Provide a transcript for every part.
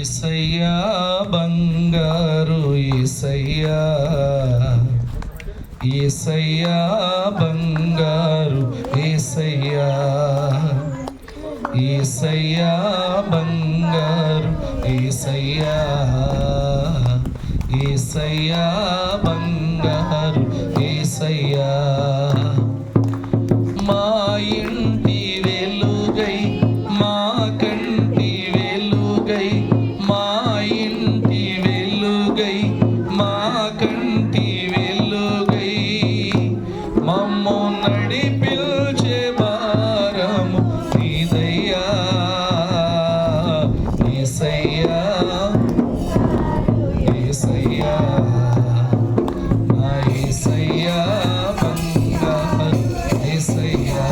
యేసయ్యా బంగారు యేసయ్యా, యేసయ్యా బంగారు యేసయ్యా, యేసయ్యా బంగారు యేసయ్యా, యేసయ్యా బంగారు యేసయ్యా. మా ఇంటి వెలుగై మా కంటి వెలుగై, మా ఇంటి వెలుగై మా కంటి వెలుగై, మమ్ము నడిపించే భారము నీదయ్యా. యేసయ్యా యేసయ్యా నా యేసయ్యా బంగారు యేసయ్యా,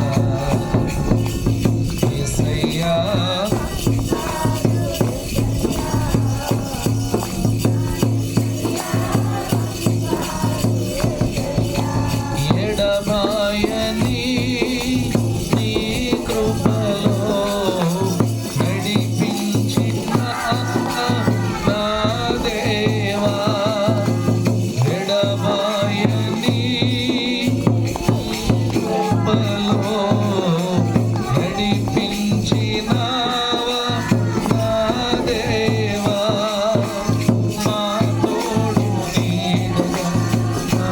యేసయ్యా ఎడబాయని నీ కృపలో నడిపించిన నా దేవా, ఎడబాయని కృపలో నడిపించినావా నా దేవా, మా తోడు నీడగా నా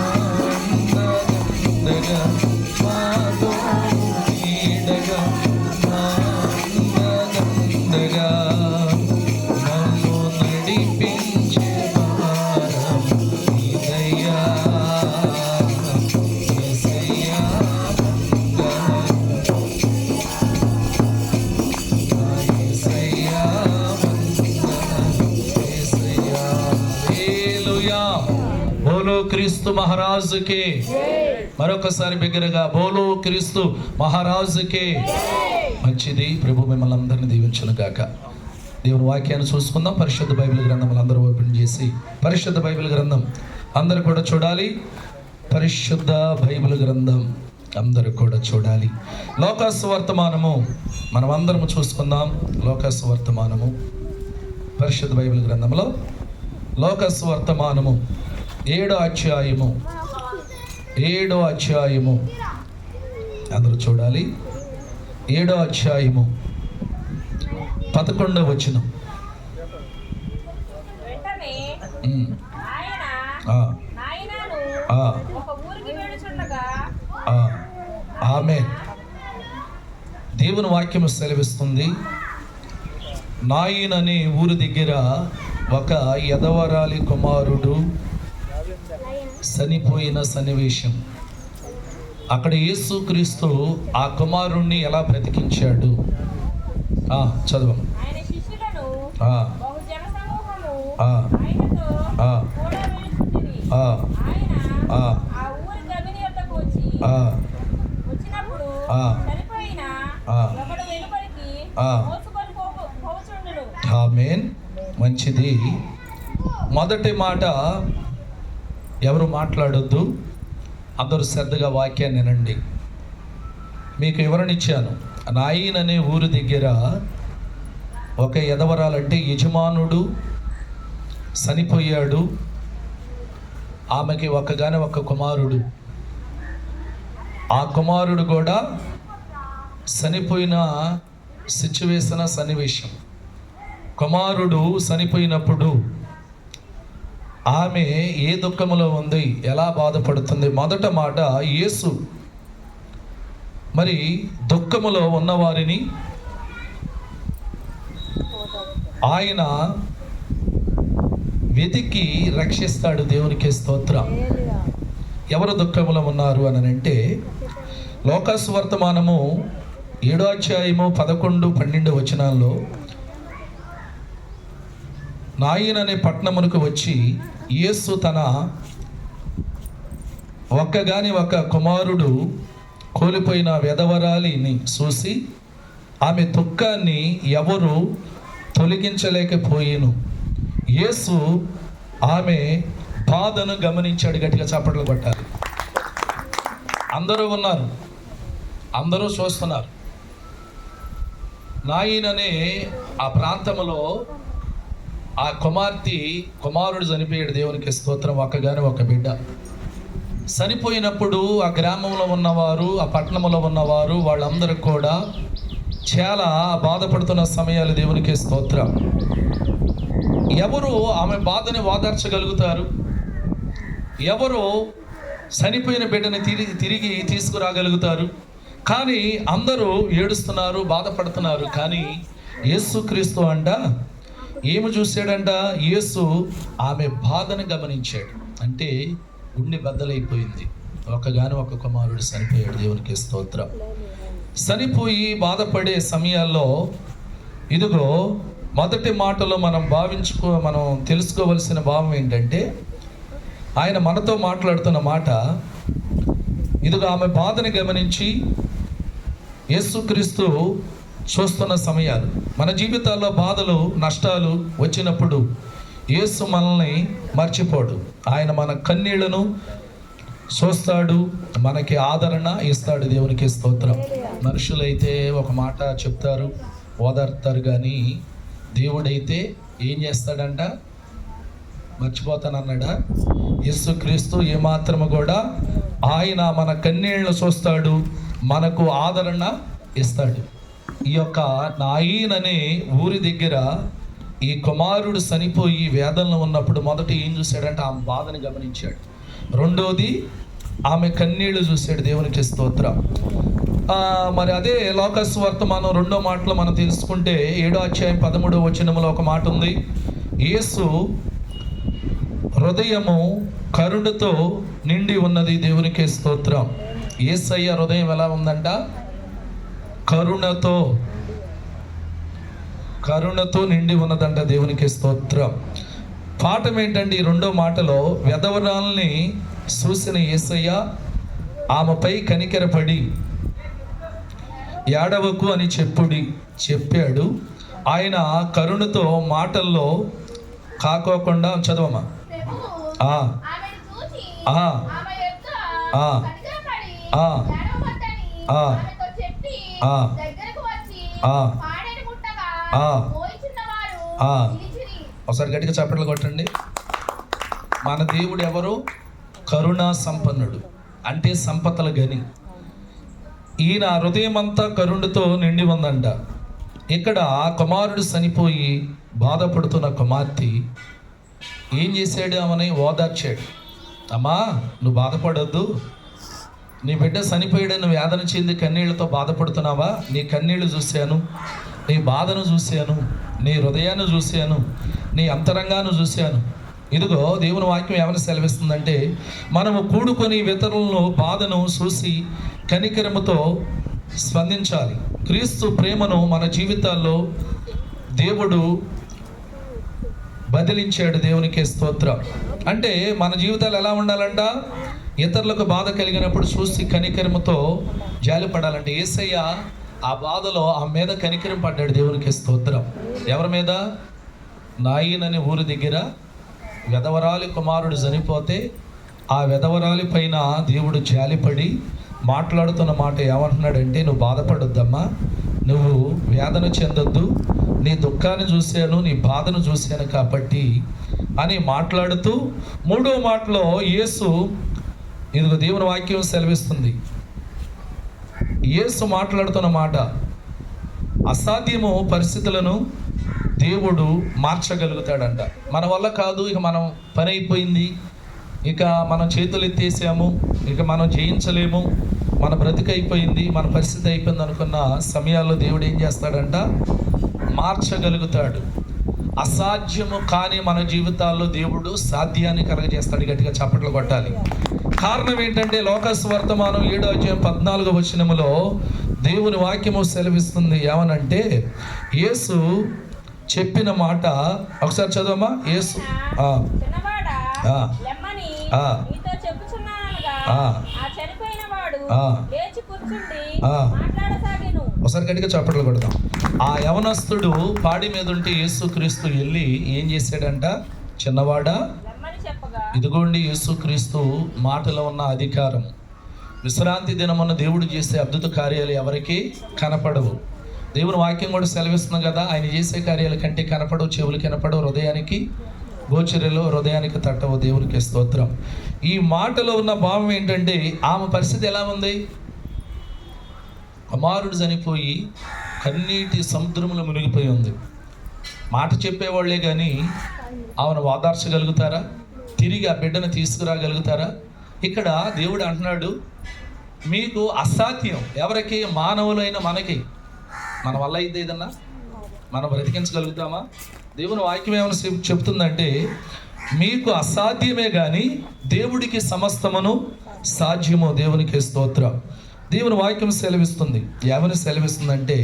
అండగా, మా తోడు నీడగా నా అండగా, నన్ను నడిపించే భారం నీదయ్యా. యేసయ్యా బంగారు యేసయ్యా బంగారు యేసయ్యా. హల్లెలూయా. బోలో క్రీస్తు మహారాజుకి. మరొకసారి బిగ్గరగా బోలో క్రీస్తు మహారాజుకి. మంచిది. ప్రభు మిమ్మల్ని అందరినీ దీవించును గాక. దేవుని వాక్యాన్ని చూసుకుందాం. పరిశుద్ధ బైబిల్ గ్రంథములు అందరూ ఓపెన్ చేసి పరిశుద్ధ బైబిల్ గ్రంథం అందరూ కూడా చూడాలి. పరిశుద్ధ బైబిల్ గ్రంథం అందరూ కూడా చూడాలి. లోకాసు వర్తమానము మనం అందరము చూసుకుందాం. లోకాసు వర్తమానము పరిశుద్ధ బైబిల్ గ్రంథంలో లోకాసు వర్తమానము 7వ అధ్యాయము, 7వ అధ్యాయము అందరూ చూడాలి. 7వ అధ్యాయము 11వ వచనం. వెంటనే ఆయన నాయనను ఒక ఊరికి వెడుచుండగా. ఆమేన్. దేవుని వాక్యము సెలవిస్తుంది, నాయిన్ అనే ఊరు దగ్గర ఒక యదవరాలి కుమారుడు చనిపోయిన సన్నివేశం. అక్కడ యేసుక్రీస్తు ఆ కుమారుణ్ణి ఎలా బ్రతికించాడు చదవము. ఆయన శిష్యులను బహు జనసమూహము ఆయనతో కూడా వెలుచుండిరి. ఆయన ఆ ఊరి గవిని యొద్దకు వచ్చినప్పుడు చనిపోయిన ఒకడు వెలుపలికి మోసుకొని పోవుచుండును. ఆమేన్. మంచిది. మొదటి మాట ఎవరు మాట్లాడొద్దు, అందరూ శ్రద్ధగా వాక్యాన్ని వినండి. మీకు వివరణ ఇచ్చాను. నాయిన్ అనే ఊరు దగ్గర ఒక యదవరాలంటే యజమానుడు చనిపోయాడు. ఆమెకి ఒక్కగానే ఒక కుమారుడు. ఆ కుమారుడు కూడా చనిపోయిన సన్నివేశం. కుమారుడు చనిపోయినప్పుడు ఆమె ఏ దుఃఖములో ఉంది, ఎలా బాధపడుతుంది? మొదట మాట, యేసు మరి దుఃఖములో ఉన్నవారిని ఆయన వెతికి రక్షిస్తాడు. దేవునికి స్తోత్రం. ఎవరు దుఃఖములో ఉన్నారు అని అంటే, లోకాసు వర్తమానము 7వ అధ్యాయము 11, 12 వచనాల్లో నాయిన్ అనే పట్టణమునకు వచ్చి యేసు తన ఒక్కగాని ఒక కుమారుడు కోల్పోయిన విధవరాలిని చూసి ఆమె దుఃఖాన్ని ఎవరు తొలగించలేకపోయేను. యేసు ఆమె బాధను గమనించాడు. గట్టిగా చప్పట్లు కొట్టాలి. అందరూ ఉన్నారు, అందరూ చూస్తున్నారు. నాయిన్ అనే ఆ ప్రాంతంలో ఆ కుమారుడు చనిపోయాడు. దేవునికి స్తోత్రం. ఒక్కగాని ఒక బిడ్డ చనిపోయినప్పుడు ఆ గ్రామంలో ఉన్నవారు, ఆ పట్టణంలో ఉన్నవారు వాళ్ళందరూ కూడా చాలా బాధపడుతున్న సమయాలు. దేవునికి స్తోత్రం. ఎవరు ఆమె బాధని ఓదార్చగలుగుతారు? ఎవరు చనిపోయిన బిడ్డని తిరిగి తీసుకురాగలుగుతారు? కానీ అందరూ ఏడుస్తున్నారు, బాధపడుతున్నారు. కానీ యేసుక్రీస్తు అంట ఏమి చూశాడంట? యేసు ఆమె బాధను గమనించాడు. అంటే గుండె బద్దలైపోయింది. ఒక కుమారుడు చనిపోయాడు. దేవునికి స్తోత్రం. చనిపోయి బాధపడే సమయాల్లో ఇదిగో మొదటి మాటలో మనం తెలుసుకోవలసిన భావం ఏంటంటే, ఆయన మనతో మాట్లాడుతున్న మాట ఇదిగో ఆమె బాధని గమనించి యేసుక్రీస్తు చూస్తున్న సమయాలు. మన జీవితాల్లో బాధలు, నష్టాలు వచ్చినప్పుడు యేసు మనల్ని మర్చిపోడు. ఆయన మన కన్నీళ్లను చూస్తాడు, మనకి ఆదరణ ఇస్తాడు. దేవునికి స్తోత్రం. మనుషులైతే ఒక మాట చెప్తారు, ఓదార్తారు. కానీ దేవుడైతే ఏం చేస్తాడంట? మర్చిపోతానన్నాడా? యేసుక్రీస్తు ఏమాత్రము కూడా ఆయన మన కన్నీళ్లను చూస్తాడు, మనకు ఆదరణ ఇస్తాడు. ఈ యొక్క నాయిన్ అనే ఊరి దగ్గర ఈ కుమారుడు చనిపోయి వేదనలో ఉన్నప్పుడు మొదట ఏం చూశాడంటే ఆమె బాధని గమనించాడు. రెండోది ఆమె కన్నీళ్లు చూశాడు. దేవునికి స్తోత్రం. మరి అదే లోకాసు వర్తమానం 2వ మాటలో మనం తెలుసుకుంటే 7వ అధ్యాయం 13వ వచనంలో ఒక మాట ఉంది. యేసు హృదయము కరుణతో నిండి ఉన్నది. దేవునికి స్తోత్రం. యేసయ్య హృదయం ఎలా ఉందంట? కరుణతో నిండి ఉన్నదంట. దేవునికి స్తోత్రం. పాఠం ఏంటంటే ఈ 2వ మాటలో వెధవరాల్ని చూసిన యేసయ్య ఆమెపై కనికరపడి ఏడవకు అని చెప్పాడు. ఆయన కరుణతో మాటల్లో కాకోకుండా చదవమా ఒకసారి గట్టిగా చప్పట్లు కొట్టండి. మన దేవుడు ఎవరు? కరుణా సంపన్నుడు, అంటే సంపదల గని. ఈయన హృదయం అంతా కరుణతో నిండి ఉందంట. ఇక్కడ కుమారుడు చనిపోయి బాధపడుతున్న కుమార్తె ఏం చేశాడు? ఆమెని ఓదార్చాడు. అమ్మా, నువ్వు బాధపడొద్దు. నీ బిడ్డ చనిపోయాడు, నువ్వు వేదన చెంది కన్నీళ్లతో బాధపడుతున్నావా? నీ కన్నీళ్లు చూశాను, నీ బాధను చూశాను, నీ హృదయాన్ని చూశాను, నీ అంతరంగాన్ని చూశాను. ఇదిగో దేవుని వాక్యం ఏమని సెలవిస్తుందంటే, మనము కూడుకొని ఇతరులను బాధను చూసి కనికరముతో స్పందించాలి. క్రీస్తు ప్రేమను మన జీవితాల్లో దేవుడు బదిలించాడు. దేవునికి స్తోత్రం. అంటే మన జీవితాలు ఎలా ఉండాలంట? ఇతరులకు బాధ కలిగినప్పుడు చూసి కనికరముతో జాలిపడాలంటే యేసయ్య ఆ బాధలో ఆమె మీద కనికరం పడ్డాడు. దేవునికి స్తోత్రం. ఎవరి మీద? నాయిన్ అనే ఊరి దగ్గర వెధవరాలి కుమారుడు చనిపోతే ఆ వెధవరాలి పైన దేవుడు జాలిపడి మాట్లాడుతున్న మాట ఏమంటున్నాడంటే, నువ్వు బాధపడొద్దమ్మా, నువ్వు వేదన చెందొద్దు, నీ దుఃఖాన్ని చూశాను, నీ బాధను చూశాను కాబట్టి అని మాట్లాడుతూ 3వ మాటలో యేసు ఇదిగో దేవుని వాక్యం సెలవిస్తుంది. యేసు మాట్లాడుతున్న మాట, అసాధ్యము పరిస్థితులను దేవుడు మార్చగలుగుతాడంట. మన వల్ల కాదు, ఇక మనం పని అయిపోయింది, ఇక మనం చేతులు ఎత్తేసాము, ఇక మనం జయించలేము, మన బ్రతికైపోయింది, మన పరిస్థితి అయిపోయింది అనుకున్న సమయాల్లో దేవుడు ఏం చేస్తాడంట? మార్చగలుగుతాడు. అసాధ్యము కానీ మన జీవితాల్లో దేవుడు సాధ్యాన్ని కలగజేస్తాడు. గట్టిగా చప్పట్లు కొట్టాలి. కారణం ఏంటంటే లోకాసు వర్తమానం 7వ అధ్యాయం 14వ వచనములో దేవుని వాక్యము సెలవిస్తుంది. ఏమనంటే, యేసు చెప్పిన మాట ఒకసారి చదవమా. యేసు ఒకసారి గట్టిగా చప్పట్లు కొడతాం. ఆ యవనస్తుడు పాడి మీద ఉంటే యేసుక్రీస్తు వెళ్ళి ఏం చేశాడంట? చిన్నవాడా, ఇదిగోండి యేసుక్రీస్తు మాటలో ఉన్న అధికారం. విశ్రాంతి దినమున దేవుడు చేసే అద్భుత కార్యాలు ఎవరికి కనపడవు. దేవుని వాక్యం కూడా సెలవిస్తుంది కదా, ఆయన చేసే కార్యాల కంటే కనపడవు, చెవులు కనపడవు, హృదయానికి గోచరిలో, హృదయానికి తట్టవు. దేవునికి స్తోత్రం. ఈ మాటలో ఉన్న భావం ఏంటంటే ఆమె పరిస్థితి ఎలా ఉంది? కుమారుడు చనిపోయి కన్నీటి సముద్రంలో మునిగిపోయి ఉంది. మాట చెప్పేవాళ్లే కానీ ఆమెను ఓదార్చగలుగుతారా? తిరిగి ఆ బిడ్డను తీసుకురాగలుగుతారా? ఇక్కడ దేవుడు అంటున్నాడు, మీకు అసాధ్యం. ఎవరికి? మానవులైన మనకి. మన వల్ల అయితే ఏదన్నా మనం బ్రతికించగలుగుతామా? దేవుని వాక్యం ఏమైనా చెప్తుందంటే మీకు అసాధ్యమే కానీ దేవుడికి సమస్తమును సాధ్యము. దేవునికి స్తోత్రం. దేవుని వాక్యం సెలవిస్తుంది. ఎవరిని సెలవిస్తుందంటే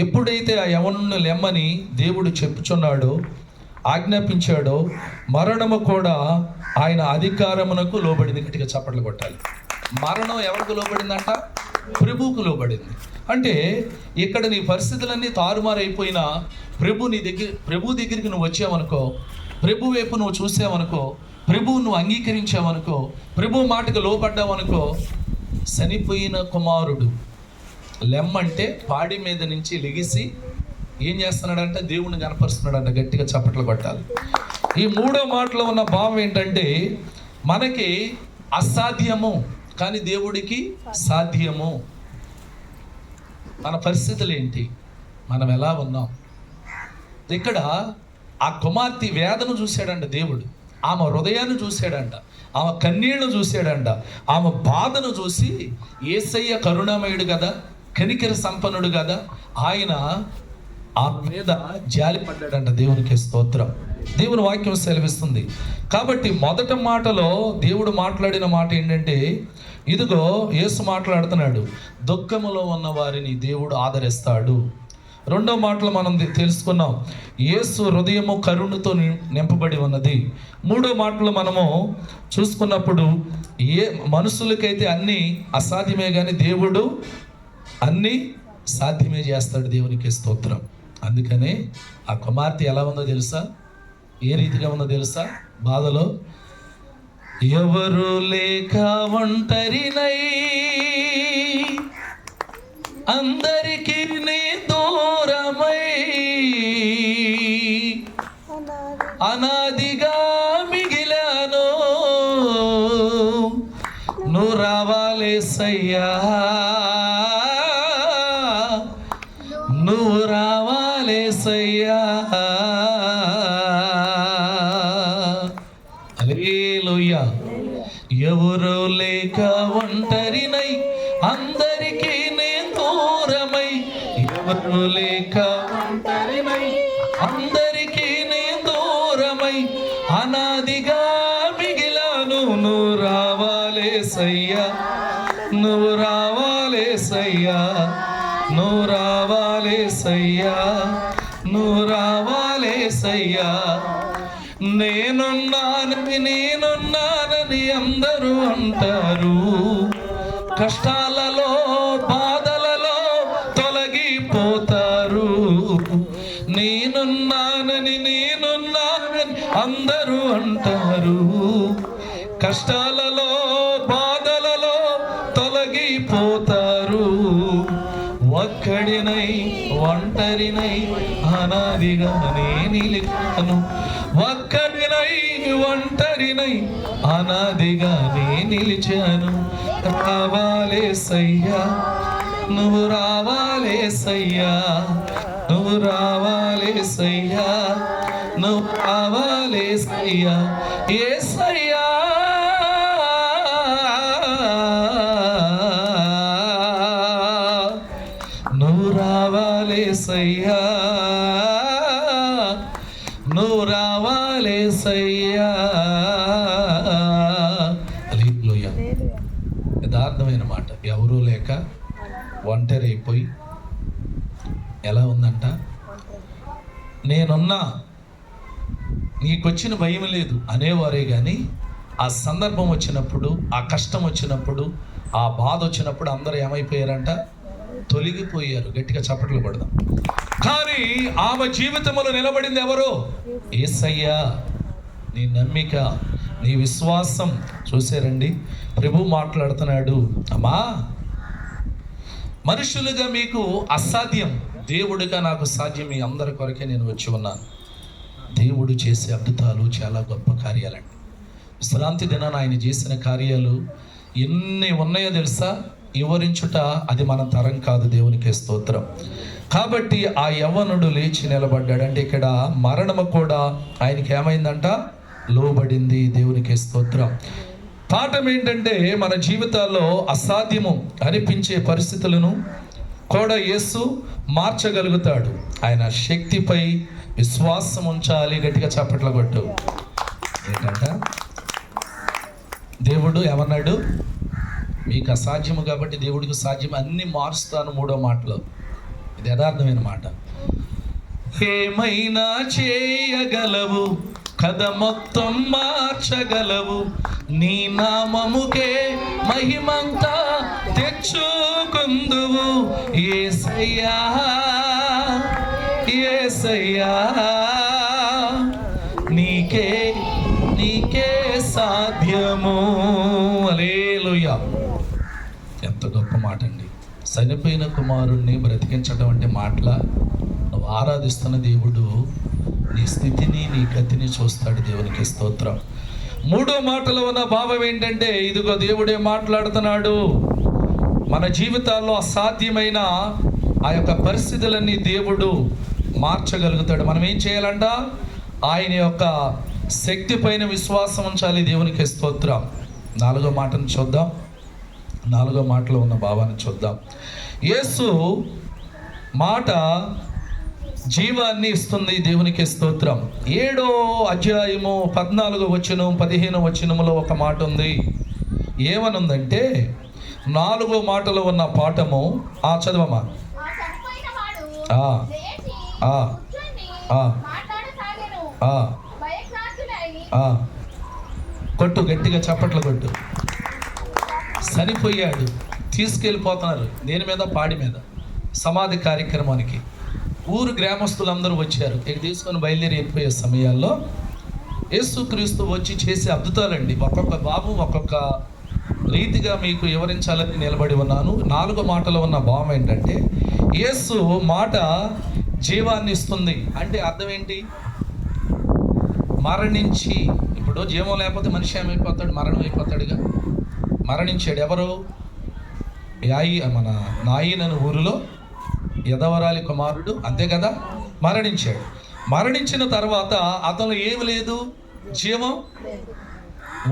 ఎప్పుడైతే ఆ యవనుని లెమ్మని దేవుడు చెప్పుచున్నాడో, ఆజ్ఞాపించాడో, మరణము కూడా ఆయన అధికారమునకు లోబడింది. గట్టిగా చప్పట్లు కొట్టాలి. మరణం ఎవరికి లోబడిందంట? ప్రభువుకు లోబడింది. అంటే ఇక్కడ నీ పరిస్థితులన్నీ తారుమారైపోయినా ప్రభు దగ్గరికి నువ్వు వచ్చావనుకో, ప్రభు వైపు నువ్వు చూసావనుకో, ప్రభువు నువ్వు అంగీకరించావనుకో, ప్రభు మాటకు లోపడ్డావనుకో, చనిపోయిన కుమారుడు లెమ్మంటే పాడి మీద నుంచి లెగిసి ఏం చేస్తున్నాడంట? దేవుణ్ణి కనపరుస్తున్నాడంట. గట్టిగా చప్పట్లు కొట్టాలి. ఈ మూడో మాటలో ఉన్న భావం ఏంటంటే మనకి అసాధ్యము కానీ దేవుడికి సాధ్యము. మన పరిస్థితులు ఏంటి? మనం ఎలా ఉన్నాం? ఇక్కడ ఆ కుమార్తె వేదన చూశాడంట దేవుడు, ఆమె హృదయాన్ని చూశాడంట, ఆమె కన్నీళ్లు చూశాడంట, ఆమె బాధను చూసి యేసయ్య కరుణామయుడు కదా, కనికర సంపన్నుడు కదా, ఆయన ఆమె మీద జాలి పడ్డాడంట. దేవునికి స్తోత్రం. దేవుని వాక్యం సెలవిస్తుంది. కాబట్టి మొదటి మాటలో దేవుడు మాట్లాడిన మాట ఏంటంటే, ఇదిగో యేసు మాట్లాడుతున్నాడు, దుఃఖములో ఉన్న వారిని దేవుడు ఆదరిస్తాడు. రెండో మాటలు మనం తెలుసుకున్నాం, యేసు హృదయము కరుణతో నింపబడి ఉన్నది. మూడో మాటలు మనము చూసుకున్నప్పుడు, ఏ మనుషులకైతే అన్నీ అసాధ్యమే కానీ దేవుడు అన్నీ సాధ్యమే చేస్తాడు. దేవునికి స్తోత్రం. అందుకనే ఆ కుమార్తె ఎలా ఉందో తెలుసా? ఏ రీతిగా ఉందో తెలుసా? బాధలో, ఎవరు లేక ఒంటరినై అందరికీ నీ దూరమై అనాదిగా మిగిలాను, నువ్వు రావాలేసయ్యా, నువ్వు రావాలేసయ్యా. హల్లెలూయా. ఎవరు లేక ఒంటరినై అందరికీ నేను దూరమై, ఎవరు లేక ఒంటరినై అందరికీ నేను దూరమై అనాదిగా మిగిలాను, నువ్వు రావాలేసయ్యా, నువ్వు రావాలేసయ్యా, నువ్వు రావాలేసయ్యా, నువ్వు రావాలేసయ్యా. నేనున్నానని అందరూ అంటారు, కష్టాలలో బాధలలో తొలగిపోతారు. నేనున్నానని అందరూ అంటారు, కష్టాలలో బాధలలో తొలగిపోతారు. ఒక్కడినై ఒంటరినై అనాదిగా నిలిచాను, ఒక్కడినై ఒంటరినై అనాదిగా నిలిచాను. రావాలేసయ్యా, నువ్వు రావాలేసయ్యా, నువ్వు రావాలేసయ్యా, నువ్వు రావాలేసయ్యా. యేసయ్యా, నువ్వు రావాలేసయ్యా, నువ్వు రావాలేసయ్యా. హల్లెలూయా. యథార్థమైన మాట. ఎవరూ లేక ఒంటరి అయిపోయి ఎలా ఉందంట? నేనున్నా, నీకొచ్చిన భయం లేదు అనేవారే కానీ ఆ సందర్భం వచ్చినప్పుడు, ఆ కష్టం వచ్చినప్పుడు, ఆ బాధ వచ్చినప్పుడు అందరూ ఏమైపోయారంట? తొలగిపోయారు. గట్టిగా చప్పట్లు కొడదాం. కానీ ఆమె జీవితంలో నిలబడింది ఎవరు? యేసయ్యా. నీ నమ్మిక, నీ విశ్వాసం చూసారండి. ప్రభు మాట్లాడుతున్నాడు, అమ్మా, మనుషులుగా మీకు అసాధ్యం, దేవుడిగా నాకు సాధ్యం మీ అందరి కొరకే నేను వచ్చి ఉన్నాను. దేవుడు చేసే అద్భుతాలు చాలా గొప్ప కార్యాలండి. విశ్రాంతి దినాన ఆయన చేసిన కార్యాలు ఎన్ని ఉన్నాయో తెలుసా? వివరించుట అది మన తరం కాదు. దేవునికి స్తోత్రం. కాబట్టి ఆ యవ్వనుడు లేచి నిలబడ్డాడు. అంటే ఇక్కడ మరణము కూడా ఆయనకి ఏమైందంట? లోబడింది. దేవునికి స్తోత్రం. పాఠం ఏంటంటే మన జీవితాల్లో అసాధ్యము అనిపించే పరిస్థితులను కూడా యేసు మార్చగలుగుతాడు. ఆయన శక్తిపై విశ్వాసం ఉంచాలి. గట్టిగా చప్పట్లు కొట్టు. ఏంటంట దేవుడు ఏమన్నాడు? మీకు అసాధ్యము కాబట్టి దేవుడికి సాధ్యం, అన్ని మారుస్తాను. 3వ మాటలో ఇది యథార్థమైన మాట. ఏమైనా చేయగలవు, కథ మొత్తం మార్చగలవు, నీ నామముకే మహిమంతా తెచ్చుకుందువు. యేసయ్యా యేసయ్యా నీకే సాధ్యము. హల్లెలూయా. ఎంత గొప్ప మాట అండి. చనిపోయిన కుమారుణ్ణి బ్రతికించడం అంటే మాటల? నువ్వు ఆరాధిస్తున్న దేవుడు నీ స్థితిని, నీ గతిని చూస్తాడు. దేవునికి స్తోత్రం. 3వ మాటలో ఉన్న భావం ఏంటంటే, ఇదిగో దేవుడే మాట్లాడుతున్నాడు. మన జీవితాల్లో అసాధ్యమైన ఆ యొక్క పరిస్థితులన్నీ దేవుడు మార్చగలుగుతాడు. మనం ఏం చేయాలంట? ఆయన యొక్క శక్తి పైన విశ్వాసం ఉంచాలి. దేవునికి స్తోత్రం. 4వ మాటను చూద్దాం. 4వ మాటలో ఉన్న భావాన్ని చూద్దాం. యేసు మాట జీవాన్ని ఇస్తుంది. దేవునికి స్తోత్రం. 7వ అధ్యాయము 14వ వచనం 15వ వచనములో ఒక మాట ఉంది. ఏమనుందంటే, 4వ మాటలో ఉన్న పాఠము చదవమా. కొట్టు, గట్టిగా చప్పట్లు కొట్టు. చనిపోయాడు, తీసుకెళ్ళిపోతున్నారు. దేని మీద? పాడి మీద. సమాధి కార్యక్రమానికి ఊరు గ్రామస్తులందరూ వచ్చారు. ఇక తీసుకొని బయలుదేరి వెళ్ళిపోయే సమయాల్లో యేసుక్రీస్తు వచ్చి చేసే అద్భుతాలండి. ఒక్కొక్క బాబు ఒక్కొక్క రీతిగా మీకు వివరించాలని నిలబడి ఉన్నాను. 4వ మాటలో ఉన్న భావం ఏంటంటే, యేసు మాట జీవాన్ని ఇస్తుంది. అంటే అర్థం ఏంటి? మరణించి, ఇప్పుడు జీవం లేకపోతే మనిషి ఏమైపోతాడు? మరణం అయిపోతాడుగా. మరణించాడు. ఎవరు? మన నాయిన్ అనే ఊరిలో యదవరాలి కుమారుడు, అంతే కదా, మరణించాడు. మరణించిన తర్వాత అతను ఏమి లేదు, జీవం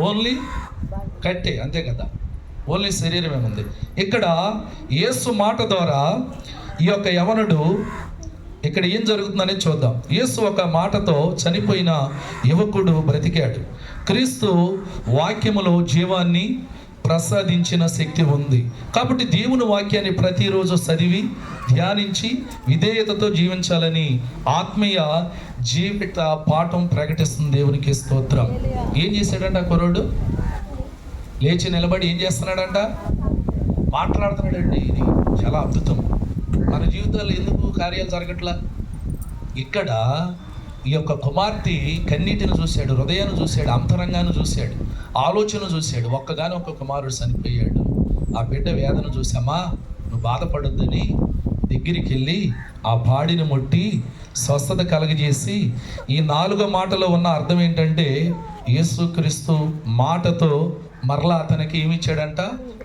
ఓన్లీ కట్టే, అంతే కదా, ఓన్లీ శరీరమే ఉంది. ఇక్కడ యేసు మాట ద్వారా ఈ యొక్క యవనుడు ఇక్కడ ఏం జరుగుతుందనేది చూద్దాం. యేసు ఒక మాటతో చనిపోయిన యువకుడు బ్రతికాడు. క్రీస్తు వాక్యములో జీవాన్ని ప్రసాదించిన శక్తి ఉంది. కాబట్టి దేవుని వాక్యాన్ని ప్రతిరోజు చదివి ధ్యానించి విధేయతతో జీవించాలని ఆత్మీయ జీవిత పాఠం ప్రకటిస్తుంది. దేవునికి స్తోత్రం. ఏం చేశాడంట కుర్రోడు? లేచి నిలబడి ఏం చేస్తున్నాడంట? మాట్లాడుతున్నాడండి. ఇది చాలా అద్భుతం. మన జీవితాల్లో ఎందుకు కార్యాలు జరగట్లా? ఇక్కడ ఈ యొక్క కుమార్తె కన్నీటిని చూశాడు, హృదయాన్ని చూశాడు, అంతరంగాన్ని చూశాడు, ఆలోచన చూశాడు. ఒక్కగానే ఒక కుమారుడు చనిపోయాడు. ఆ బిడ్డ వేదన చూసామా, నువ్వు బాధపడొద్దని దగ్గరికి వెళ్ళి ఆ పాడిని ముట్టి స్వస్థత కలగజేసి, ఈ 4వ మాటలో ఉన్న అర్థం ఏంటంటే, యేసుక్రీస్తు మాటతో మరలా అతనికి ఏమిచ్చాడంట?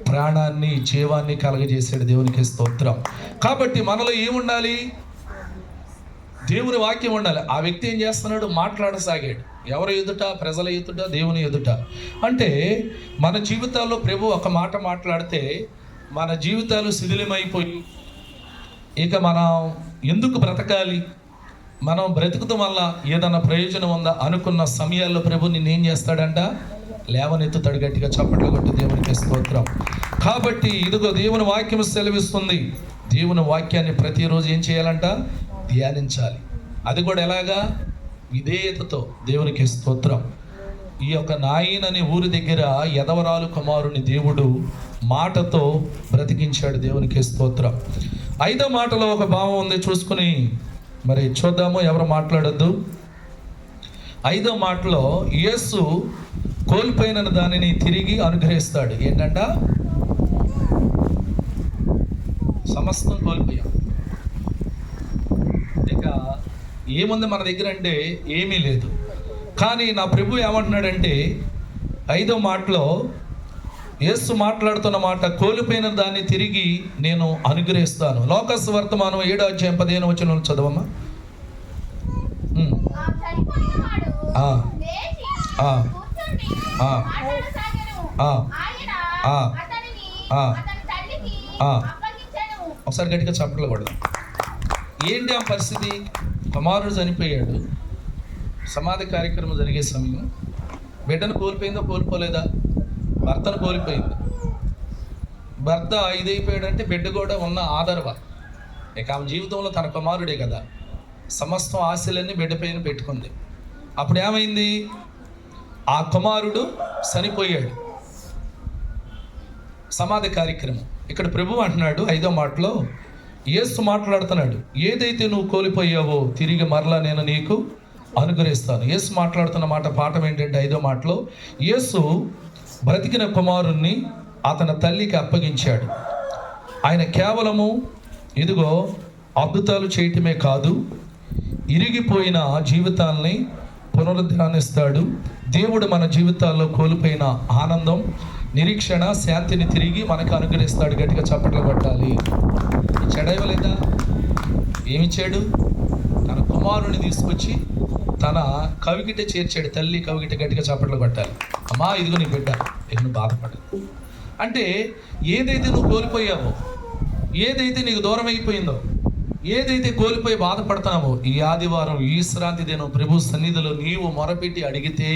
ప్రాణాన్ని, జీవాన్ని కలగజేసాడు. దేవునికి స్తోత్రం. కాబట్టి మనలో ఏముండాలి? దేవుని వాక్యం ఉండాలి. ఆ వ్యక్తి ఏం చేస్తున్నాడు? మాట్లాడసాగాడు. ఎవరు ఎదుట? ప్రజల ఎదుట, దేవుని ఎదుట. అంటే మన జీవితాల్లో ప్రభు ఒక మాట మాట్లాడితే మన జీవితాలు శిథిలమైపోయి, ఇక మనం ఎందుకు బ్రతకాలి, మనం బ్రతుకుతాం వల్ల ఏదైనా ప్రయోజనం ఉందా అనుకున్న సమయాల్లో ప్రభు నిన్నేం చేస్తాడంట? లేవనెత్తుతాడు. గట్టిగా చప్పట్లు కొట్టి దేవునికి స్తోత్రం. కాబట్టి ఇదిగో దేవుని వాక్యం సెలవిస్తుంది. దేవుని వాక్యాన్ని ప్రతిరోజు ఏం చేయాలంట? ధ్యానించాలి. అది కూడా ఎలాగా? విధేయతతో. దేవునికి స్తోత్రం. ఈ యొక్క నాయిన్ అనే ఊరి దగ్గర యదవరాలు కుమారుని దేవుడు మాటతో బ్రతికించాడు. దేవునికి స్తోత్రం. 5వ మాటలో ఒక భావం ఉంది, చూసుకుని మరి చూద్దాము. ఎవరు మాట్లాడొద్దు. 5వ మాటలో యేసు కోల్పోయిన దానిని తిరిగి అనుగ్రహిస్తాడు. ఏంటంట? సమస్తం కోల్పోయాం. ఏముంది మన దగ్గర అంటే ఏమీ లేదు. కానీ నా ప్రభు ఏమంటున్నాడంటే 5వ మాటలో యేసు మాట్లాడుతున్న మాట, కోల్పోయిన దాన్ని తిరిగి నేను అనుగ్రహిస్తాను. లోకస్ వర్తమానం 7వ అధ్యాయం 15వ వచనం చదవమ్మా. ఒకసారి గట్టిగా చప్పట్లు కొడదాం. ఏంటి ఆ పరిస్థితి? కుమారుడు చనిపోయాడు, సమాధి కార్యక్రమం జరిగే సమయం. బిడ్డను కోల్పోయిందో కోల్పోలేదా? భర్తను కోల్పోయింది. భర్త ఇదైపోయాడంటే బిడ్డ కూడా ఉన్న ఆదరవ. ఇక ఆమె జీవితంలో తన కుమారుడే కదా, సమస్తం ఆశలన్నీ బిడ్డ పైన పెట్టుకుంది. అప్పుడు ఏమైంది? ఆ కుమారుడు చనిపోయాడు. సమాధి కార్యక్రమం. ఇక్కడ ప్రభు అంటున్నాడు 5వ మాటలో, యేసు మాట్లాడుతున్నాడు, ఏదైతే నువ్వు కోల్పోయావో తిరిగి మరలా నేను నీకు అనుగ్రహిస్తాను. యేసు మాట్లాడుతున్న మాట పాఠం ఏంటంటే 5వ మాటలో, యేసు బ్రతికిన కుమారుణ్ణి అతని తల్లికి అప్పగించాడు. ఆయన కేవలము ఇదిగో అద్భుతాలు చేయటమే కాదు, ఇరిగిపోయిన జీవితాల్ని పునరుద్ధరణిస్తాడు. దేవుడు మన జీవితాల్లో కోల్పోయిన ఆనందం, నిరీక్షణ, శాంతిని తిరిగి మనకు అనుగ్రహిస్తాడు. గట్టిగా చప్పట్లు కొట్టాలి. చెడవలేదా? ఏమిచ్చాడు? తన కుమారుని తీసుకొచ్చి తన కవిగిట చేర్చాడు. తల్లి కవిగిట. గట్టిగా చప్పట్లు కొట్టాలి. అమ్మా ఇదిగో నీ బిడ్డ, ఇక నువ్వు బాధపడదు. అంటే ఏదైతే నువ్వు కోల్పోయావో, ఏదైతే నీకు దూరం అయిపోయిందో, ఏదైతే కోల్పోయి బాధపడతావో, ఈ ఆదివారం ఈ విశ్రాంతి దినం ప్రభు సన్నిధిలో నీవు మొరపెట్టి అడిగితే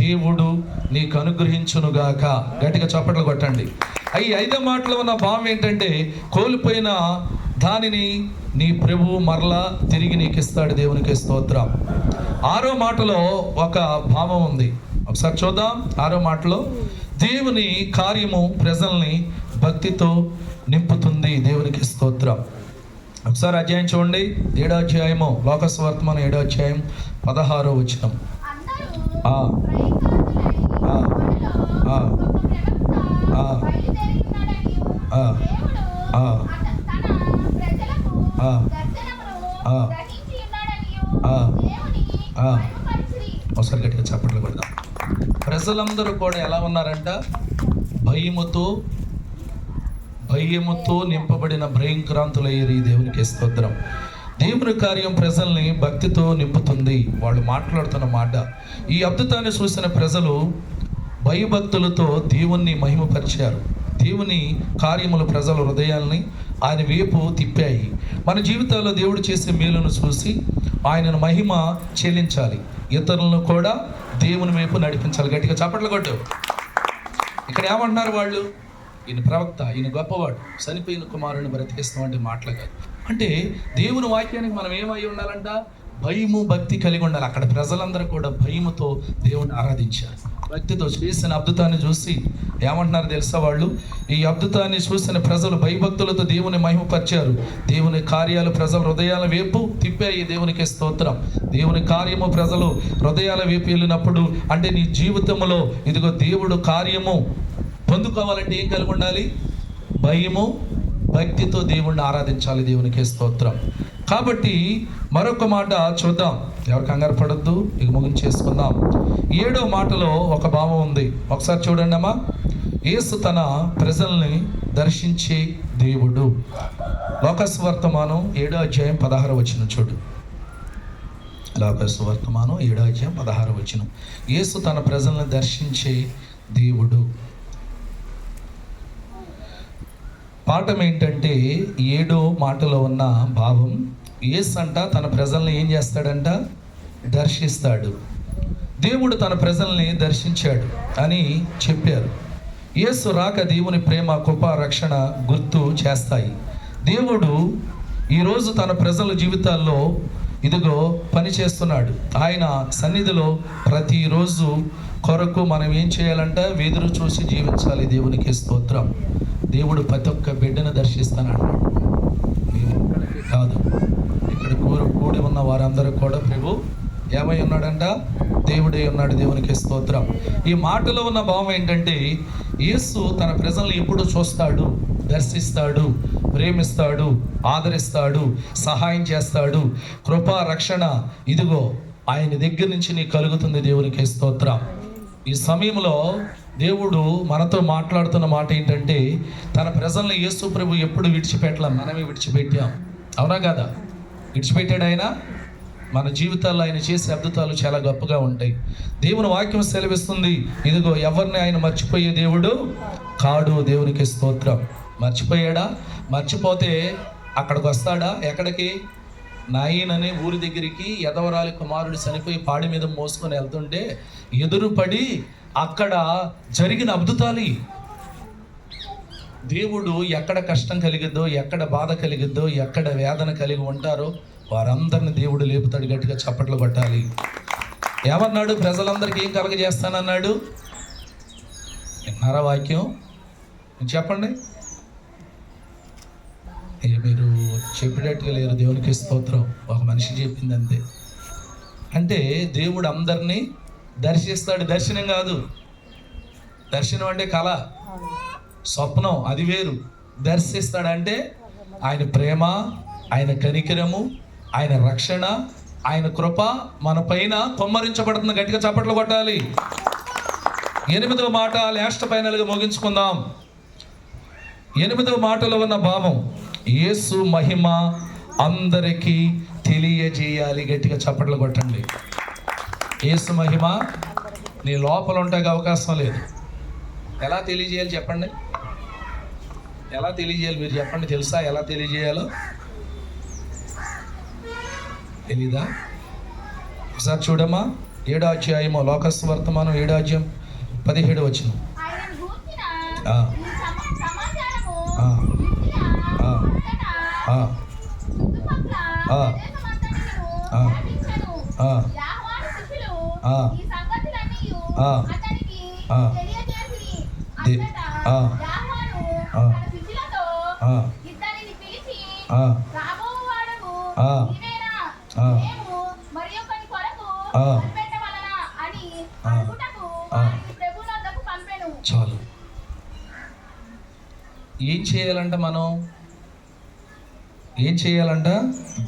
దేవుడు నీకు అనుగ్రహించునుగాక. గట్టిగా చప్పట్లు కొట్టండి. ఈ 5వ మాటలో ఉన్న భావం ఏంటంటే, కోల్పోయిన దానిని నీ ప్రభు మరలా తిరిగి నీకు ఇస్తాడు. దేవునికి స్తోత్రం. 6వ మాటలో ఒక భావం ఉంది, ఒకసారి చూద్దాం. 6వ మాటలో, దేవుని కార్యము ప్రజల్ని భక్తితో నింపుతుంది. దేవునికి స్తోత్రం. ఒకసారి అధ్యాయం చూడండి. 7వ అధ్యాయము, లోకస్ వర్తమానం 7వ అధ్యాయం 16వ వచనం. ఒకసారి గట్టిగా చప్పట్లు కొడదాం. ప్రజలందరూ కూడా ఎలా ఉన్నారంట? భయముతో నింపబడిన భయంకరాంతులయ్యేది. దేవునికి స్తోత్రం. దేవుని కార్యం ప్రజల్ని భక్తితో నింపుతుంది. వాళ్ళు మాట్లాడుతున్న మాట, ఈ అద్భుతాన్ని చూసిన ప్రజలు భయభక్తులతో దేవుణ్ణి మహిమపరిచారు. దేవుని కార్యములు ప్రజల హృదయాల్ని ఆయన వైపు తిప్పాయి. మన జీవితాల్లో దేవుడు చేసే మేలును చూసి ఆయనను మహిమ చెల్లించాలి, ఇతరులను కూడా దేవుని వైపు నడిపించాలి. గట్టిగా చప్పట్లు కొట్టు. ఇక్కడ ఏమంటున్నారు వాళ్ళు? ఈయన ప్రవక్త, ఈయన గొప్పవాడు, చనిపోయిన కుమారుని బ్రతికిస్తామంటే మాటలు కాదు. అంటే దేవుని వాక్యానికి మనం ఏమై ఉండాలంట? భయము, భక్తి కలిగి ఉండాలి. అక్కడ ప్రజలందరూ కూడా భయముతో దేవుని ఆరాధించారు. భక్తితో చేసిన అద్భుతాన్ని చూసి ఏమంటున్నారు తెలుసా వాళ్ళు? ఈ అద్భుతాన్ని చూసిన ప్రజలు భయభక్తులతో దేవుని మహిమపరిచారు. దేవుని కార్యాలు ప్రజల హృదయాల వైపు తిప్పాయి. దేవునికి స్తోత్రం. దేవుని కార్యము ప్రజలు హృదయాల వైపు వెళ్ళినప్పుడు, అంటే నీ జీవితంలో ఇదిగో దేవుడు కార్యము పొందుకోవాలంటే ఏం కలిగి ఉండాలి? భయము, భక్తితో దేవుణ్ణి ఆరాధించాలి. దేవునికి స్తోత్రం. కాబట్టి మరొక మాట చూద్దాం. ఎవరు కంగారు పడొద్దు, ఇక ముగించేసుకుందాం. 7వ మాటలో ఒక భావం ఉంది, ఒకసారి చూడండి అమ్మా. యేసు తన ప్రజల్ని దర్శించే దేవుడు. లోకస్ వర్తమానం 7వ అధ్యాయం 16వ వచనం చూడు. లోకస్ వర్తమానం 7వ అధ్యాయం 16వ వచనం. యేసు తన ప్రజల్ని దర్శించే దేవుడు. పాఠం ఏంటంటే 7వ మాటలో ఉన్న భావం, యేసు అంట తన ప్రజల్ని ఏం చేస్తాడంట? దర్శిస్తాడు. దేవుడు తన ప్రజల్ని దర్శించాడు అని చెప్పారు. యేసు రాక దేవుని ప్రేమ, కృప, రక్షణ గుర్తు చేస్తాయి. దేవుడు ఈరోజు తన ప్రజల జీవితాల్లో ఇదిగో పని చేస్తున్నాడు. ఆయన సన్నిధిలో ప్రతిరోజు కొరకు మనం ఏం చేయాలంట? ఎదురు చూసి జీవించాలి. దేవునికి స్తోత్రం. దేవుడు ప్రతి ఒక్క బిడ్డను దర్శిస్తానన్నాడు. మేము ఒక్కడికి కాదు, ఇక్కడ కూడి ఉన్న వారందరూ కూడా ప్రభు ఏమై ఉన్నాడంట? దేవుడే ఉన్నాడు. దేవునికి స్తోత్రం. ఈ మాటలో ఉన్న భావం ఏంటంటే, యేసు తన ప్రజల్ని ఎప్పుడు చూస్తాడు దర్శిస్తాడు, ప్రేమిస్తాడు, ఆదరిస్తాడు, సహాయం చేస్తాడు. కృపా రక్షణ ఇదిగో ఆయన దగ్గర నుంచి నీకు కలుగుతుంది. దేవునికి స్తోత్రం. ఈ సమయంలో దేవుడు మనతో మాట్లాడుతున్న మాట ఏంటంటే, తన ప్రజల్ని యేసు ప్రభు ఎప్పుడు విడిచిపెట్టలే, మనమే విడిచిపెట్టాం. అవునా కదా? విడిచిపెట్టాడు ఆయన. మన జీవితాల్లో ఆయన చేసే అద్భుతాలు చాలా గొప్పగా ఉంటాయి. దేవుని వాక్యం సెలవిస్తుంది, ఇదిగో ఎవరిని ఆయన మర్చిపోయే దేవుడు కాడు. దేవునికి స్తోత్రం. మర్చిపోయాడా? మర్చిపోతే అక్కడికి వస్తాడా? ఎక్కడికి? నాయిన్ అనే ఊరి దగ్గరికి యదవరాలి కుమారుడు చనిపోయి పాడి మీద మోసుకొని వెళ్తుంటే ఎదురుపడి అక్కడ జరిగిన అద్భుతాలు. దేవుడు ఎక్కడ కష్టం కలిగిద్దో, ఎక్కడ బాధ కలిగిద్దో, ఎక్కడ వేదన కలిగి ఉంటారో వారందరిని దేవుడు లేపుతాడు. గట్టిగా చప్పట్లు కొట్టాలి. ఏమన్నాడు? ప్రజలందరికీ ఏం కలగజేస్తానన్నాడు. విన్నారా వాక్యం? చెప్పండి. మీరు చెప్పేటట్టుగా లేరు. దేవునికి స్తోత్రం. ఒక మనిషి చెప్పింది అంతే. అంటే దేవుడు అందరినీ దర్శిస్తాడు. దర్శనం కాదు. దర్శనం అంటే కళ, స్వప్నం, అది వేరు. దర్శిస్తాడంటే ఆయన ప్రేమ, ఆయన కనికరము, ఆయన రక్షణ, ఆయన కృప మన పైన కొమ్మరించబడుతుంది. గట్టిగా చప్పట్లు కొట్టాలి. 8వ మాట లాస్ట్ ఫైనల్గా ముగించుకుందాం. 8వ మాటలో ఉన్న భావం, యేసు మహిమ అందరికీ తెలియజేయాలి. గట్టిగా చప్పట్లు కొట్టండి. యేసు మహిమ నీ లోపల ఉంటానికి అవకాశం లేదు. ఎలా తెలియజేయాలి చెప్పండి? ఎలా తెలియజేయాలి మీరు చెప్పండి? తెలుసా ఎలా తెలియజేయాలో? తెలీదా? ఒకసారి చూడమ్మా. 7వ అధ్యాయము, లోకస్ వర్తమానం 7వ అధ్యాయం 17వ వచనం. చాలు. ఏం చేయాలంట? మనం ఏం చేయాలంట?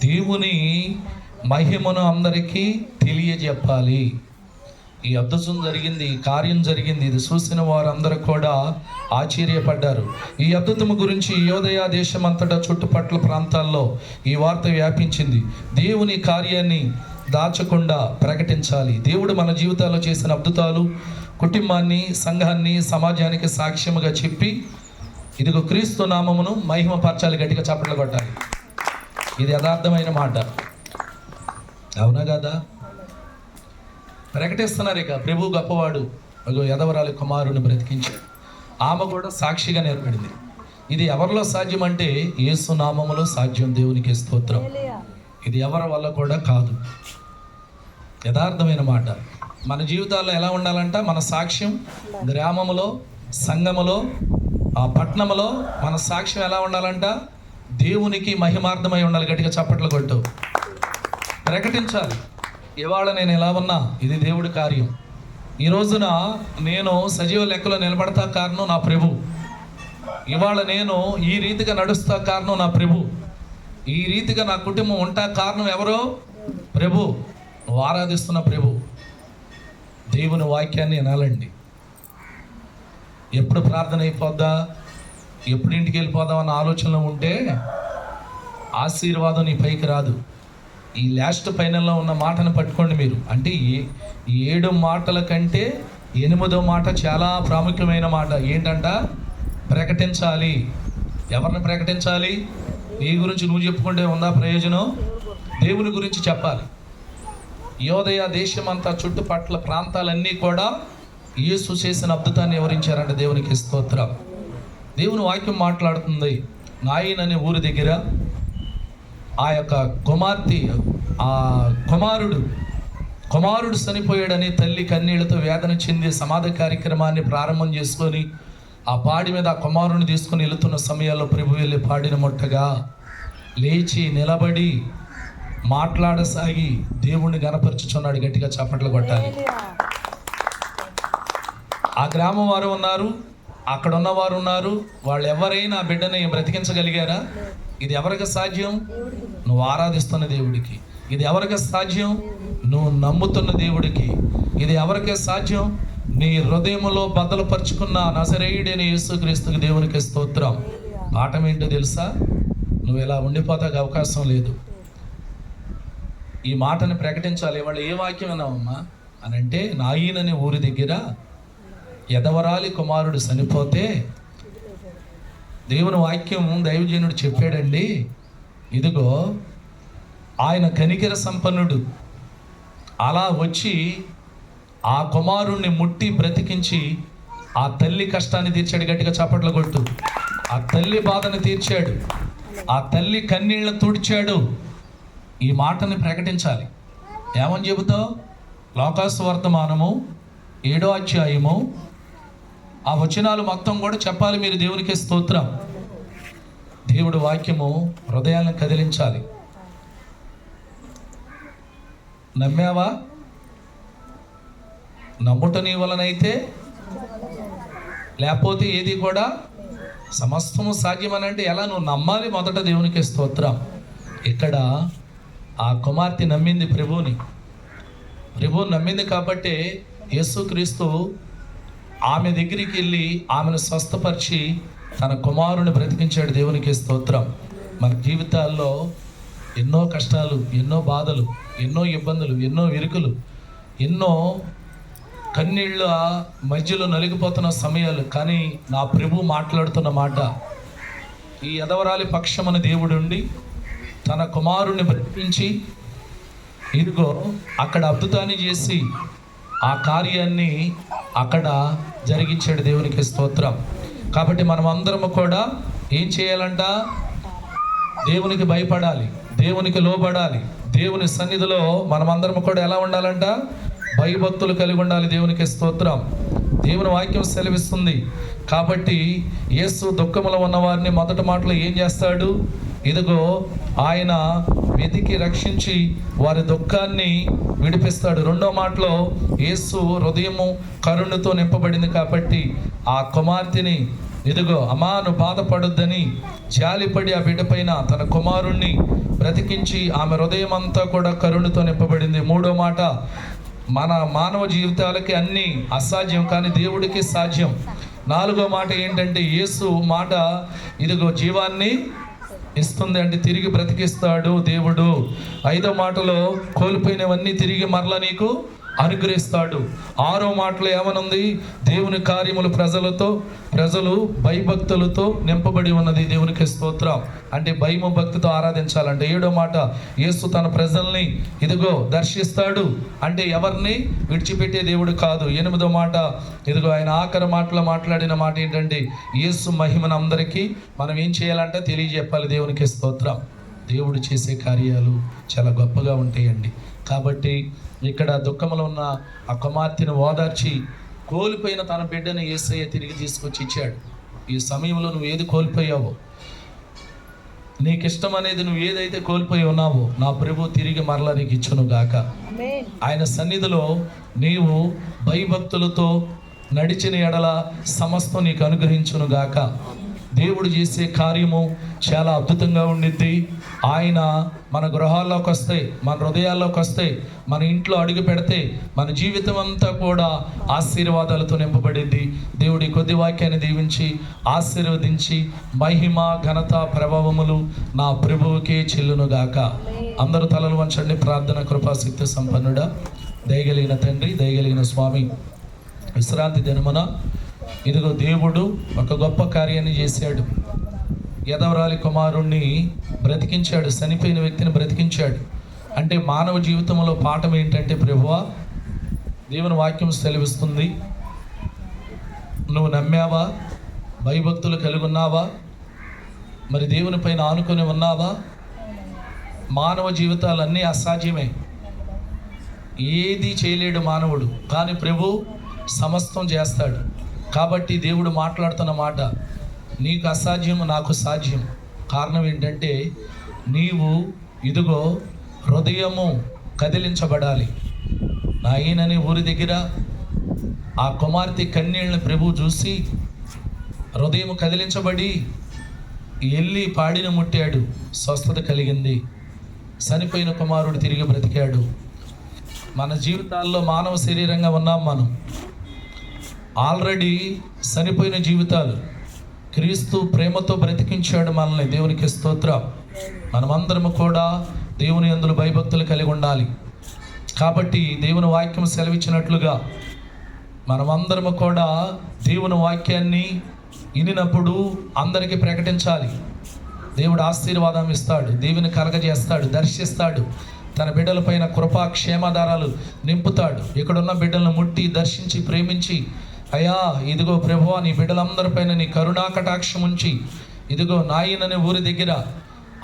దేవుని మహిమను అందరికీ తెలియజెప్పాలి. ఈ అద్భుతం జరిగింది, ఈ కార్యం జరిగింది. ఇది చూసిన వారందరూ కూడా ఆశ్చర్యపడ్డారు. ఈ అద్భుతము గురించి యోదయ దేశం అంతటా చుట్టుపక్కల ప్రాంతాల్లో ఈ వార్త వ్యాపించింది. దేవుని కార్యాన్ని దాచకుండా ప్రకటించాలి. దేవుడు మన జీవితాల్లో చేసిన అద్భుతాలు కుటుంబాన్ని, సంఘాన్ని, సమాజానికి సాక్ష్యముగా చెప్పి ఇదిగో క్రీస్తు నామమును మహిమపరచాలి. గట్టిగా చప్పట్లు కొట్టాలి. ఇది యథార్థమైన మాట. అవునా కదా? ప్రకటిస్తున్నారు. ఇక ప్రభు గొప్పవాడు, అగో యదవరాలి కుమారుని బ్రతికించాడు. ఆమె కూడా సాక్షిగా నిలబడింది. ఇది ఎవరిలో సాధ్యం అంటే యేసు నామములో సాధ్యం. దేవునికి స్తోత్రం. ఇది ఎవరి వల్ల కూడా కాదు. యథార్థమైన మాట. మన జీవితాల్లో ఎలా ఉండాలంట? మన సాక్ష్యం గ్రామములో, సంఘములో, ఆ పట్టణంలో మన సాక్ష్యం ఎలా ఉండాలంట? దేవునికి మహిమార్థమై ఉండాలి. గట్టిగా చప్పట్లు కొట్టు. ప్రకటించాలి. ఇవాళ నేను ఎలా ఉన్నా ఇది దేవుడి కార్యం. ఈ రోజున నేను సజీవ లెక్కలో నిలబడతా కారణం నా ప్రభు. ఇవాళ నేను ఈ రీతిగా నడుస్తా కారణం నా ప్రభు. ఈ రీతిగా నా కుటుంబం ఉంటా కారణం ఎవరో? ప్రభు. నువ్వు ఆరాధిస్తున్న ప్రభు. దేవుని వాక్యాన్ని వినాలండి. ఎప్పుడు ప్రార్థన అయిపోద్దా, ఎప్పుడు ఇంటికి వెళ్ళిపోదాం అన్న ఆలోచనలో ఉంటే ఆశీర్వాదం నీ పైకి రాదు. ఈ లాస్ట్ ఫైనల్లో ఉన్న మాటను పట్టుకోండి మీరు. అంటే 7 మాటల కంటే 8వ మాట చాలా ప్రాముఖ్యమైన మాట. ఏంటంట? ప్రకటించాలి. ఎవరిని ప్రకటించాలి? నీ గురించి నువ్వు చెప్పుకుంటే ఉందా ప్రయోజనం? దేవుని గురించి చెప్పాలి. యోదయ దేశమంతా చుట్టుపక్కల ప్రాంతాలన్నీ కూడా యేసు చేసిన అద్భుతాన్ని వివరించారంట. దేవునికి స్తోత్రం. దేవుని వాక్యం మాట్లాడుతుంది. నాయిన్ అనే ఊరి దగ్గర ఆ యొక్క కుమార్తె, ఆ కుమారుడు చనిపోయాడని తల్లి కన్నీళ్లతో వేదన చెంది సమాధి కార్యక్రమాన్ని ప్రారంభం చేసుకొని ఆ పాడి మీద ఆ కుమారుని తీసుకొని వెళుతున్న సమయాల్లో ప్రభు వెళ్ళి పాడిన మొట్టగా లేచి నిలబడి మాట్లాడసాగి దేవుణ్ణి గణపరుచుచున్నాడు. గట్టిగా చప్పట్లు కొట్టాలి. ఆ గ్రామం వారు ఉన్నారు, అక్కడ ఉన్నవారు ఉన్నారు, వాళ్ళు ఎవరైనా బిడ్డని బ్రతికించగలిగారా? ఇది ఎవరికి సాధ్యం? నువ్వు ఆరాధిస్తున్న దేవుడికి. ఇది ఎవరికి సాధ్యం? నువ్వు నమ్ముతున్న దేవుడికి. ఇది ఎవరికి సాధ్యం? నీ హృదయంలో బద్దలుపరుచుకున్న నజరేయుడైన యేసుక్రీస్తుకి దేవునికి స్తోత్రం. పాఠం ఏంటో తెలుసా? నువ్వు ఇలా ఉండిపోతానికి అవకాశం లేదు. ఈ మాటని ప్రకటించాలి. వాళ్ళు ఏ వాక్యం విన్నావమ్మా అని అంటే, నాయీన్ అనే ఊరి దగ్గర యదవరాలి కుమారుడు చనిపోతే దేవుని వాక్యం దైవజనుడు చెప్పాడండి, ఇదిగో ఆయన కనికర సంపన్నుడు, అలా వచ్చి ఆ కుమారుణ్ణి ముట్టి బ్రతికించి ఆ తల్లి కష్టాన్ని తీర్చాడు. గట్టిగా చప్పట్లు కొట్టు. ఆ తల్లి బాధను తీర్చాడు, ఆ తల్లి కన్నీళ్లను తుడిచాడు. ఈ మాటని ప్రకటించాలి. ఏమని చెబుతావు? లోకాసు వర్తమానము 7వ అధ్యాయము ఆ వచనాలు మొత్తం కూడా చెప్పాలి మీరు. దేవునికి స్తోత్రం. దేవుడు వాక్యము హృదయాలను కదిలించాలి. నమ్మావా? నమ్ముట నీ వలనైతే, లేకపోతే ఏది కూడా సమస్తము సాధ్యమనంటే ఎలా? నువ్వు నమ్మాలి మొదట. దేవునికి స్తోత్రం. ఇక్కడ ఆ కుమార్తె నమ్మింది ప్రభువుని. ప్రభువుని నమ్మింది కాబట్టి యేసుక్రీస్తు ఆమె దగ్గరికి వెళ్ళి ఆమెను స్వస్థపరిచి తన కుమారుని బ్రతికించాడు. దేవునికి స్తోత్రం. మన జీవితాల్లో ఎన్నో కష్టాలు, ఎన్నో బాధలు, ఎన్నో ఇబ్బందులు, ఎన్నో ఇరుకులు, ఎన్నో కన్నీళ్ళ మధ్యలో నలిగిపోతున్న సమయాలు. కానీ నా ప్రభు మాట్లాడుతున్న మాట, ఈ యదవరాలి పక్షమున దేవుడుండి తన కుమారుని బ్రతికించి ఇదిగో అక్కడ అద్భుతాన్ని చేసి ఆ కార్యాన్ని అక్కడ జరిగించాడు. దేవునికి స్తోత్రం. కాబట్టి మనం అందరము కూడా ఏం చేయాలంట? దేవునికి భయపడాలి, దేవునికి లోబడాలి. దేవుని సన్నిధిలో మనమందరము కూడా ఎలా ఉండాలంట? భయభక్తులు కలిగి ఉండాలి. దేవునికి స్తోత్రం. దేవుని వాక్యం సెలవిస్తుంది. కాబట్టి యేసు దుఃఖములో ఉన్న వారిని మొదటి మాటలో ఏం చేస్తాడు? ఇదిగో ఆయన వెతికి రక్షించి వారి దుఃఖాన్ని విడిపిస్తాడు. రెండో మాటలో యేసు హృదయము కరుణతో నింపబడింది కాబట్టి ఆ కుమార్తెని ఇదిగో అమ్మా నువ్వు బాధపడొద్దని జాలిపడి ఆ బిడ్డ పైన తన కుమారుణ్ణి బ్రతికించి ఆమె హృదయం అంతా కూడా కరుణతో నింపబడింది. మూడో మాట, మన మానవ జీవితాలకి అన్నీ అసాధ్యం కానీ దేవుడికి సాధ్యం. నాలుగో మాట ఏంటంటే యేసు మాట ఇదిగో జీవాన్ని ఇస్తుంది, అంటే తిరిగి బ్రతికిస్తాడు దేవుడు. ఐదో మాటలో కోల్పోయినవన్నీ తిరిగి మరలా నీకు అనుగ్రహిస్తాడు. ఆరో మాటలో ఏమనుంది? దేవుని కార్యములు ప్రజలు భయభక్తులతో నింపబడి ఉన్నది. దేవునికి స్తోత్రం. అంటే భయము భక్తితో ఆరాధించాలంటే. ఏడో మాట, యేసు తన ప్రజల్ని ఇదిగో దర్శిస్తాడు, అంటే ఎవరిని విడిచిపెట్టే దేవుడు కాదు. ఎనిమిదో మాట, ఇదిగో ఆయన ఆఖరి మాటలో మాట్లాడిన మాట ఏంటంటే యేసు మహిమను అందరికీ మనం ఏం చేయాలంటే తెలియజెప్పాలి. దేవునికి స్తోత్రం. దేవుడు చేసే కార్యాలు చాలా గొప్పగా ఉంటాయండి. కాబట్టి ఇక్కడ దుఃఖంలో ఉన్న ఆ కుమార్తెను ఓదార్చి కోల్పోయిన తన బిడ్డను యేసయ్య తిరిగి తీసుకొచ్చి ఇచ్చాడు. ఈ సమయంలో నువ్వు ఏది కోల్పోయావో, నీకు ఇష్టం అనేది నువ్వు ఏదైతే కోల్పోయి ఉన్నావో నా ప్రభు తిరిగి మరలా నీకు ఇచ్చును గాక. ఆయన సన్నిధిలో నీవు భయభక్తులతో నడిచిన ఎడల సమస్తం నీకు అనుగ్రహించును గాక. దేవుడు చేసే కార్యము చాలా అద్భుతంగా ఉండిద్ది. ఆయన మన గృహాల్లోకి వస్తే, మన హృదయాల్లోకి వస్తే, మన ఇంట్లో అడుగు పెడితే మన జీవితం అంతా కూడా ఆశీర్వాదాలతో నింపబడింది. దేవుడి కొద్ది వాక్యాన్ని దీవించి ఆశీర్వదించి మహిమ ఘనత ప్రభావములు నా ప్రభువుకే చెల్లునుగాక. అందరూ తలలు వంచండి. ప్రార్థన. కృపాశక్తి సంపన్నుడా, దయగలిగిన తండ్రి, దయగలిగిన స్వామి, విశ్రాంతి దినమున ఇదిగో దేవుడు ఒక గొప్ప కార్యాన్ని చేశాడు. యదవరాలి కుమారుణ్ణి బ్రతికించాడు, చనిపోయిన వ్యక్తిని బ్రతికించాడు. అంటే మానవ జీవితంలో పాఠం ఏంటంటే ప్రభువా, దేవుని వాక్యం సెలవిస్తుంది, నువ్వు నమ్మావా? భయభక్తులు కలిగి ఉన్నావా? మరి దేవుని పైన ఆనుకొని ఉన్నావా? మానవ జీవితాలన్నీ అసాధ్యమే, ఏది చేయలేడు మానవుడు, కానీ ప్రభు సమస్తం చేస్తాడు. కాబట్టి దేవుడు మాట్లాడుతున్న మాట, నీకు అసాధ్యం నాకు సాధ్యం. కారణం ఏంటంటే నీవు ఇదిగో హృదయము కదిలించబడాలి. నాయనని ఊరి దగ్గర ఆ కుమార్తె కన్నీళ్ళని ప్రభు చూసి హృదయం కదిలించబడి వెళ్ళి పాడిని ముట్టాడు, స్వస్థత కలిగింది. చనిపోయిన కుమారుడు తిరిగి బ్రతికాడు. మన జీవితాల్లో మానవ శరీరంగా ఉన్నాం మనం. ఆల్రెడీ చనిపోయిన జీవితాలు క్రీస్తు ప్రేమతో బ్రతికించాడు మనల్ని. దేవునికి స్తోత్రం. మనమందరము కూడా దేవుని యందు భయభక్తులు కలిగి ఉండాలి. కాబట్టి దేవుని వాక్యం సెలవిచ్చినట్లుగా మనమందరము కూడా దేవుని వాక్యాన్ని వినినప్పుడు అందరికీ ప్రకటించాలి. దేవుడు ఆశీర్వాదం ఇస్తాడు, దేవుని కలగజేస్తాడు, దర్శిస్తాడు. తన బిడ్డల పైన కృపా క్షేమాధారాలు నింపుతాడు. ఇక్కడున్న బిడ్డలను ముట్టి దర్శించి ప్రేమించి, అయ్యా ఇదిగో ప్రభువా నీ బిడ్డలందరిపైన నీ కరుణా కటాక్షం ఉంచి, ఇదిగో నాయననే ఊరి దగ్గర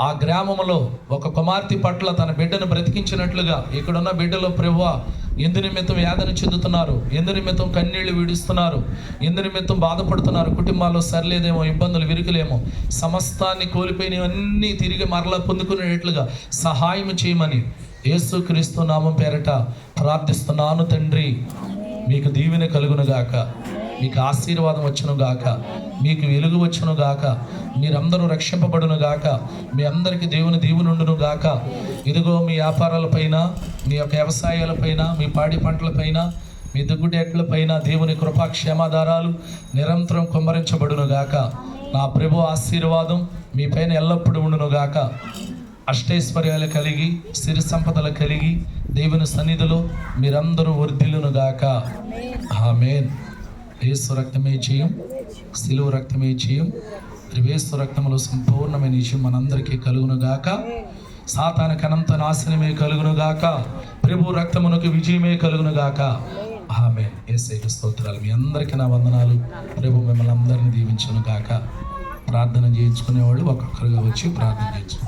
ఆ గ్రామంలో ఒక కుమార్తె పట్ల తన బిడ్డను బ్రతికించినట్లుగా ఇక్కడున్న బిడ్డలో ప్రభువా ఎందు నిమిత్తం వేదన చెందుతున్నారు, ఎందు నిమిత్తం కన్నీళ్లు విడుస్తున్నారు, ఎందు నిమిత్తం బాధపడుతున్నారు, కుటుంబాల్లో సరిలేదేమో, ఇబ్బందులు విరుకులేమో, సమస్తాన్ని కోల్పోయినవన్నీ తిరిగి మరలా పొందుకునేట్లుగా సహాయం చేయమని యేసుక్రీస్తు నామం పేరట ప్రార్థిస్తున్నాను తండ్రి. మీకు దీవెన కలుగును గాక, మీకు ఆశీర్వాదం వచ్చును గాక, మీకు వెలుగు వచ్చును గాక, మీరందరూ రక్షింపబడును గాక, మీ అందరికీ దేవుని దీవెనుండును గాక. ఇదిగో మీ వ్యాపారాలపైన, మీ యొక్క వ్యవసాయాలపైన, మీ పాడి పంటలపైన, మీ దుగ్గుడేట్లపైన దేవుని కృపా క్షేమాధారాలు నిరంతరం కుమ్మరించబడును గాక. నా ప్రభు ఆశీర్వాదం మీ పైన ఎల్లప్పుడూ ఉండును గాక. అష్టైశ్వర్యాలు కలిగి, సిరి సంపదలు కలిగి, దేవుని సన్నిధిలో మీరందరూ వర్ధిల్లును గాక. ఆమేన్. యేసు రక్తమే జయం, సిలువ రక్తమే జయం. యేసు రక్తములో సంపూర్ణమైన విజయం మనందరికీ కలుగును గాక. సాతానుకి అనంత నాశనమే కలుగును గాక. ప్రభు రక్తమునకు విజయమే కలుగును గాక. ఆమేన్. యేసయ్యకు స్తోత్రాలు. మీ అందరికీ నా వందనాలు. ప్రభు మిమ్మల్ని అందరినీ దీవించును గాక. ప్రార్థన చేయించుకునేవాళ్ళు ఒక్కొక్కరుగా వచ్చి ప్రార్థన చేయించు.